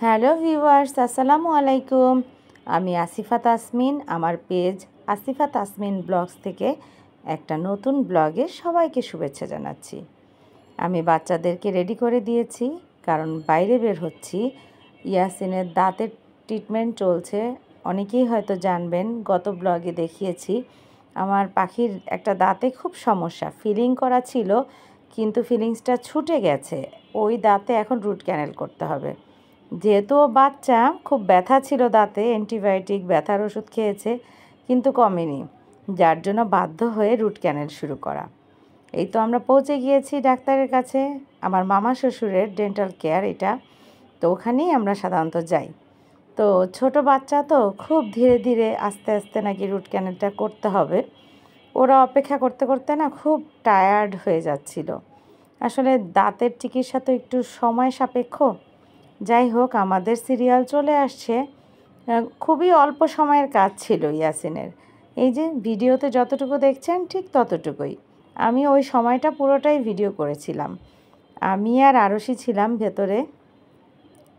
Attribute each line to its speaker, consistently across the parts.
Speaker 1: Hello viewers, আসসালামু আলাইকুম। আমি আসিফা তাসমিন, আমার পেজ আসিফা তাসমিন ব্লগস থেকে একটা নতুন ব্লগে সবাইকে শুভেচ্ছা জানাচ্ছি। আমি বাচ্চাদেরকে রেডি করে দিয়েছি, কারণ বাইরে বের হচ্ছি। ইয়াসিনের দাঁতের ট্রিটমেন্ট চলছে। অনেকেই হয়তো জানবেন, গত ব্লগে দেখিয়েছি আমার পাখির একটা দাঁতে খুব সমস্যা, ফিলিং করা ছিল কিন্তু ফিলিংসটা ছুটে গেছে। ওই দাঁতে এখন রুট ক্যানেল করতে হবে। যেহেতু ও বাচ্চা, খুব ব্যথা ছিল দাঁতে, অ্যান্টিবায়োটিক ব্যথার ওষুধ খেয়েছে কিন্তু কমেনি, যার জন্য বাধ্য হয়ে রুট ক্যানেল শুরু করা। এই তো আমরা পৌঁছে গিয়েছি ডাক্তারের কাছে, আমার মামা শ্বশুরের ডেন্টাল কেয়ার এটা, তো ওখানেই আমরা সাধারণত যাই। তো ছোট বাচ্চা তো খুব ধীরে ধীরে আস্তে আস্তে নাকি রুট ক্যানেলটা করতে হবে। ওরা অপেক্ষা করতে করতে না খুব টায়ার্ড হয়ে যাচ্ছিল। আসলে দাঁতের চিকিৎসা তো একটু সময় সাপেক্ষ। যাই হোক, আমাদের সিরিয়াল চলে আসছে। খুবই অল্প সময়ের কাজ ছিল ইয়াসিনের। এই যে ভিডিওতে যতটুকু দেখছেন ঠিক ততটুকুই। আমি ওই সময়টা পুরোটাই ভিডিও করেছিলাম। আমি আর আরশি ছিলাম ভেতরে।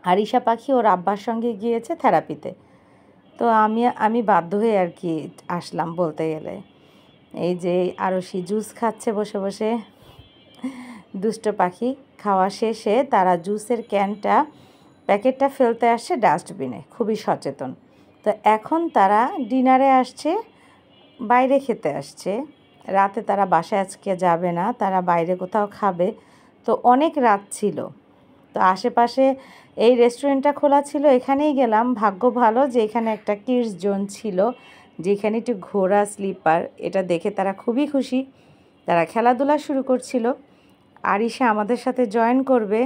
Speaker 1: আরিশা পাখি ওর আব্বার সঙ্গে গিয়েছে থেরাপিতে। তো আমি বাধ্য হয়ে আর কি আসলাম বলতে গেলে। এই যে আরশি জুস খাচ্ছে বসে বসে, দুষ্ট পাখি। খাওয়া শেষে তারা জুসের প্যাকেটটা ফেলতে আসছে ডাস্টবিনে, খুবই সচেতন। তো এখন তারা ডিনারে আসছে, বাইরে খেতে আসছে। রাতে তারা বাসায় আজকে যাবে না, তারা বাইরে কোথাও খাবে। তো অনেক রাত ছিল, তো আশেপাশে এই রেস্টুরেন্টটা খোলা ছিল, এখানেই গেলাম। ভাগ্য ভালো যে এখানে একটা কিডস জোন ছিল, যেখানে একটু ঘোড়া স্লিপার, এটা দেখে তারা খুবই খুশি। তারা খেলাধুলা শুরু করছিল। আরিশা আমাদের সাথে জয়েন করবে।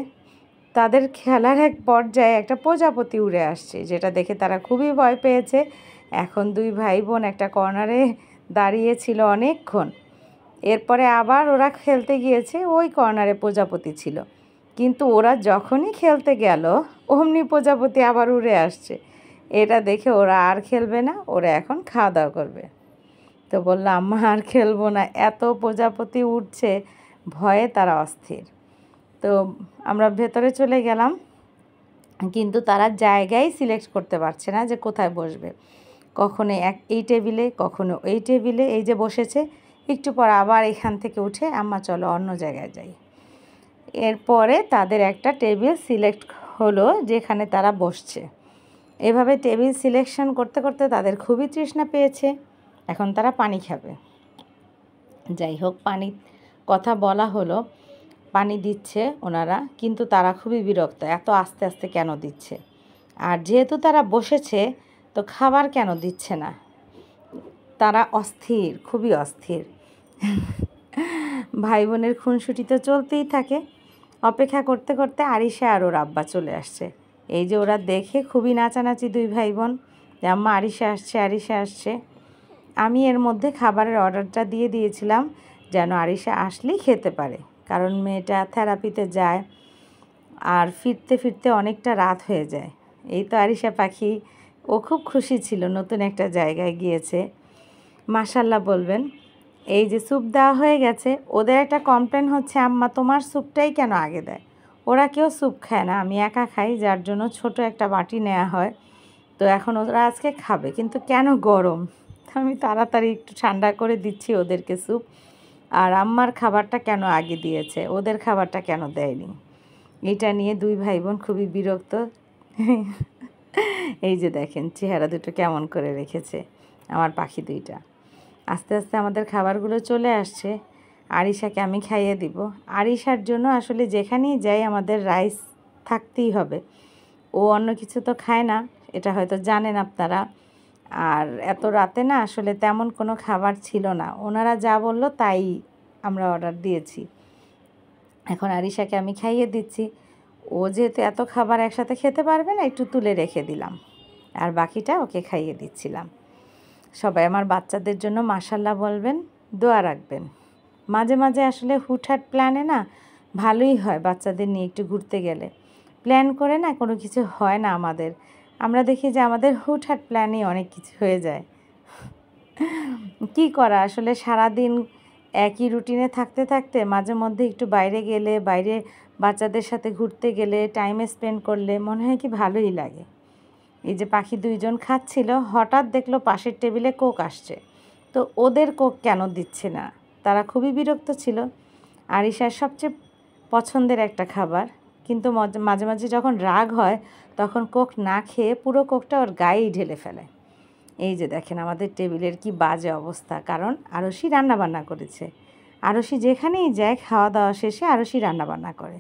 Speaker 1: তাদের খেলার এক পর্যায়ে একটা প্রজাপতি উড়ে আসছে, যেটা দেখে তারা খুবই ভয় পেয়েছে। এখন দুই ভাই বোন একটা কর্নারে দাঁড়িয়েছিল অনেকক্ষণ। এরপরে আবার ওরা খেলতে গিয়েছে, ওই কর্নারে প্রজাপতি ছিল, কিন্তু ওরা যখনই খেলতে গেল অমনি প্রজাপতি আবার উড়ে আসছে। এটা দেখে ওরা আর খেলবে না, ওরা এখন খাওয়া দাওয়া করবে। তো বললাম, আম্মা আর খেলবো না, এত প্রজাপতি উঠছে, ভয়ে তারা অস্থির। তো আমরা ভেতরে চলে গেলাম, কিন্তু তারা জায়গায় সিলেক্ট করতে পারছে না যে কোথায় বসবে। কখনো এই টেবিলে, কখনো এই টেবিলে। এই যে বসেছে, একটু পর আবার এখান থেকে উঠে আম্মা চলো অন্য জায়গায় যাই। এরপরে তাদের একটা টেবিল সিলেক্ট হলো যেখানে তারা বসছে। এভাবে টেবিল সিলেকশন করতে করতে তাদের খুবই তৃষ্ণা পেয়েছে, এখন তারা পানি খাবে। যাই হোক, পানির কথা বলা হলো, পানি দিচ্ছে ওনারা, কিন্তু তারা খুবই বিরক্ত, এত আস্তে আস্তে কেন দিচ্ছে। আর যেহেতু তারা বসেছে, তো খাবার কেন দিচ্ছে না, তারা অস্থির, খুবই অস্থির। ভাই বোনের খুনসুটি তো চলতেই থাকে। অপেক্ষা করতে করতে আরিশা আর ওর আব্বা চলে আসছে। এই যে ওরা দেখে খুবই নাচানাচি দুই ভাই বোন, যে আম্মা আরিশা আসছে, আরিশা আসছে। আমি এর মধ্যে খাবারের অর্ডারটা দিয়ে দিয়েছিলাম, যেন আরিশা আসলেই খেতে পারে, কারণ মেয়েটা থেরাপিতে যায় আর ফিরতে ফিরতে অনেকটা রাত হয়ে যায়। এই তো আরিশা পাখি, ও খুব খুশি ছিল, নতুন একটা জায়গায় গিয়েছে। মাশাল্লাহ বলবেন। এই যে স্যুপ দেওয়া হয়ে গেছে, ওদের একটা কমপ্লেন হচ্ছে, আম্মা তোমার স্যুপটাই কেন আগে দেয়। ওরা কেউ স্যুপ খায় না, আমি একা খাই, যার জন্য ছোট একটা বাটি নেওয়া হয়। তো এখন ওরা আজকে খাবে, কিন্তু কেন গরম, আমি তাড়াতাড়ি একটু ঠান্ডা করে দিচ্ছি ওদেরকে স্যুপ। আর আম্মার খাবারটা কেন আগে দিয়েছে, ওদের খাবারটা কেন দেয়নি, এটা নিয়ে দুই ভাই বোন খুবই বিরক্ত। এই যে দেখেন চেহারা দুটো কেমন করে রেখেছে আমার পাখি দুইটা। আস্তে আস্তে আমাদের খাবারগুলো চলে আসছে, আরিশাকে আমি খাইয়ে দিব। আরিশার জন্য আসলে যেখানেই যাই আমাদের রাইস থাকতেই হবে, ও অন্য কিছু তো খায় না, এটা হয়তো জানেন আপনারা। আর এত রাতে না আসলে তেমন কোনো খাবার ছিল না, ওনারা যা বললো তাই আমরা অর্ডার দিয়েছি। এখন আরিশাকে আমি খাইয়ে দিচ্ছি। ও যেহেতু এত খাবার একসাথে খেতে পারবে না, একটু তুলে রেখে দিলাম, আর বাকিটা ওকে খাইয়ে দিচ্ছিলাম। সবাই আমার বাচ্চাদের জন্য মাশাল্লাহ বলবেন, দোয়া রাখবেন। মাঝে মাঝে আসলে হুটহাট প্ল্যানে না ভালোই হয়, বাচ্চাদের নিয়ে একটু ঘুরতে গেলে। প্ল্যান করে না কোনো কিছু হয় না আমাদের, আমরা দেখি যে আমাদের হুটহাট প্ল্যানেই অনেক কিছু হয়ে যায়। কি করা, আসলে সারাদিন একই রুটিনে থাকতে থাকতে মাঝে মধ্যে একটু বাইরে গেলে, বাইরে বাচ্চাদের সাথে ঘুরতে গেলে টাইম স্পেন্ড করলে মনে হয় কি ভালোই লাগে। এই যে পাখি দুইজন খাচ্ছিল, হঠাৎ দেখলো পাশের টেবিলে কোক আসছে, তো ওদের কোক কেন দিচ্ছে না, তারা খুবই বিরক্ত ছিল। আরিশার সবচেয়ে পছন্দের একটা খাবার, কিন্তু মাঝে মাঝে যখন রাগ হয় তখন কোক না খেয়ে পুরো কোকটা ওর গায়েই ঢেলে ফেলে। এই যে দেখেন আমাদের টেবিলের কি বাজে অবস্থা, কারণ আরশি রান্নাবান্না করেছে। আরশি যেখানেই যায় খাওয়া দাওয়া শেষে আরশি রান্নাবান্না করে।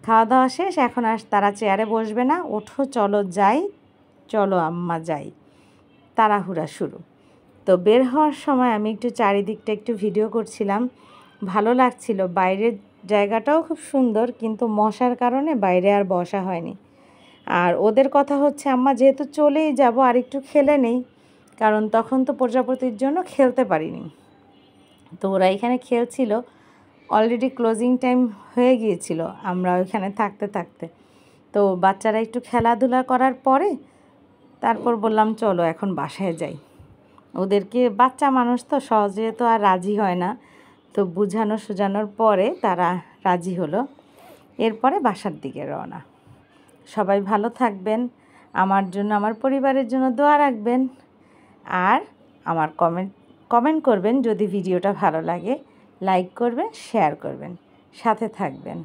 Speaker 1: খাওয়া দাওয়া শেষ, এখন আর তারা চেয়ারে বসবে না, ওঠো চলো যাই, চলো আম্মা যাই, তাড়াহুড়া শুরু। তো বের হওয়ার সময় আমি একটু চারিদিকটা একটু ভিডিও করছিলাম, ভালো লাগছিল। বাইরের জায়গাটাও খুব সুন্দর, কিন্তু মশার কারণে বাইরে আর বসা হয়নি। আর ওদের কথা হচ্ছে আম্মা যেহেতু চলেই যাব আর একটু খেলে নেই, কারণ তখন তো প্রজাপতির জন্য খেলতে পারিনি। তো ওরা এখানে খেলছিল, অলরেডি ক্লোজিং টাইম হয়ে গিয়েছিল আমরা ওইখানে থাকতে থাকতে। তো বাচ্চারা একটু খেলাধুলা করার পরে তারপর বললাম চলো এখন বাসায় যাই। ওদেরকে, বাচ্চা মানুষ তো সহজে তো আর রাজি হয় না, তো সুজানোর পরে তারা রাজি হলো। এরপরে বাসার দিকে রওনা। সবাই ভালো থাকবেন, আমার জন্য আমার পরিবারের জন্য দোয়া রাখবেন, আর আমার কমেন্ট করবেন যদি ভিডিওটা ভালো লাগে, লাইক করবেন, শেয়ার করবেন, সাথে থাকবেন।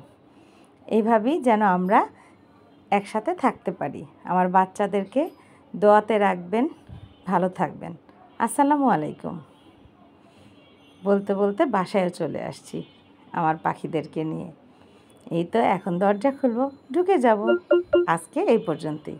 Speaker 1: এইভাবেই যেন আমরা একসাথে থাকতে পারি। আমার বাচ্চাদেরকে দোয়াতে রাখবেন, ভালো থাকবেন। আসসালামু আলাইকুম। বলতে বলতে বাসায় চলে আসছি আমার পাখিদেরকে নিয়ে। এই তো এখন দরজা খুলবো, ঢুকে যাব। আজকে এই পর্যন্তই।